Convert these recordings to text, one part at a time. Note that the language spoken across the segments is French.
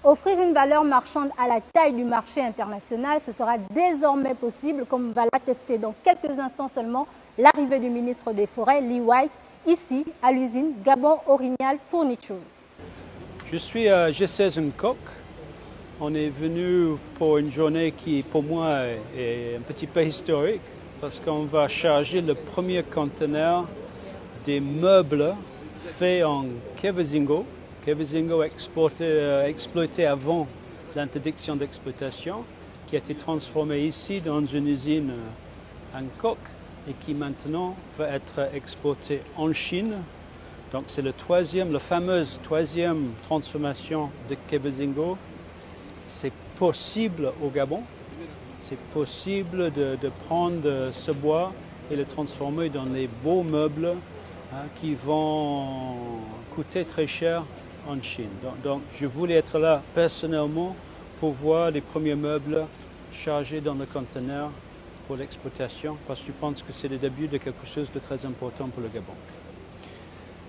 Offrir une valeur marchande à la taille du marché international, ce sera désormais possible, comme va l'attester dans quelques instants seulement l'arrivée du ministre des Forêts, Lee White, ici à l'usine Gabon Orignal Furniture. Je suis à G16 Nkok. On est venu pour une journée qui, pour moi, est un petit peu historique parce qu'on va charger le premier conteneur des meubles faits en Kevezingo. Kevezingo exploité avant l'interdiction d'exploitation, qui a été transformé ici dans une usine à Nkok et qui maintenant va être exporté en Chine. Donc c'est la fameuse troisième transformation de Kevezingo. C'est possible au Gabon, c'est possible de prendre ce bois et le transformer dans les beaux meubles qui vont coûter très cher en Chine. Donc je voulais être là personnellement pour voir les premiers meubles chargés dans le conteneur pour l'exploitation, parce que je pense que c'est le début de quelque chose de très important pour le Gabon.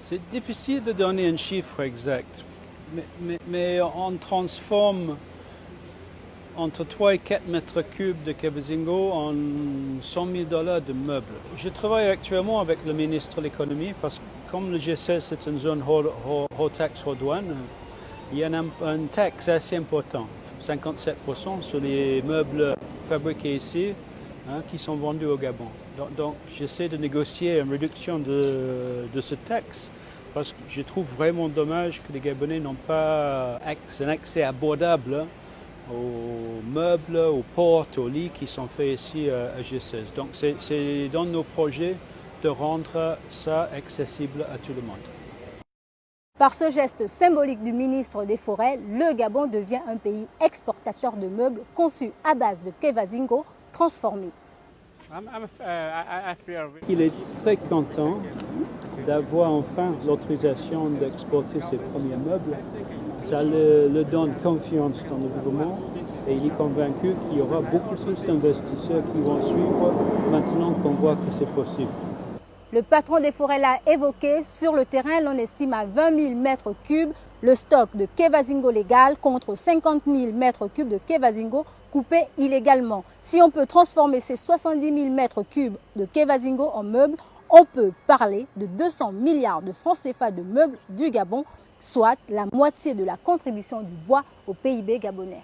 C'est difficile de donner un chiffre exact, mais on transforme entre 3 et 4 mètres cubes de Kevezingo en $100 000 de meubles. Je travaille actuellement avec le ministre de l'économie parce que comme le G16 c'est une zone haute taxe, haute douane, il y a un taxe assez important, 57% sur les meubles fabriqués ici qui sont vendus au Gabon. Donc j'essaie de négocier une réduction de ce taxe parce que je trouve vraiment dommage que les Gabonais n'ont pas un accès abordable aux meubles, aux portes, aux lits qui sont faits ici à G16. Donc c'est dans nos projets de rendre ça accessible à tout le monde. Par ce geste symbolique du ministre des Forêts, le Gabon devient un pays exportateur de meubles conçus à base de Kevezingo transformés. Il est très content d'avoir enfin l'autorisation d'exporter ses premiers meubles. Ça le donne confiance dans le gouvernement et il est convaincu qu'il y aura beaucoup plus d'investisseurs qui vont suivre maintenant qu'on voit que c'est possible. Le patron des Forêts l'a évoqué, sur le terrain, l'on estime à 20 000 mètres cubes le stock de Kevezingo légal contre 50 000 mètres cubes de Kevezingo coupés illégalement. Si on peut transformer ces 70 000 mètres cubes de Kevezingo en meubles, on peut parler de 200 milliards de francs CFA de meubles du Gabon, soit la moitié de la contribution du bois au PIB gabonais.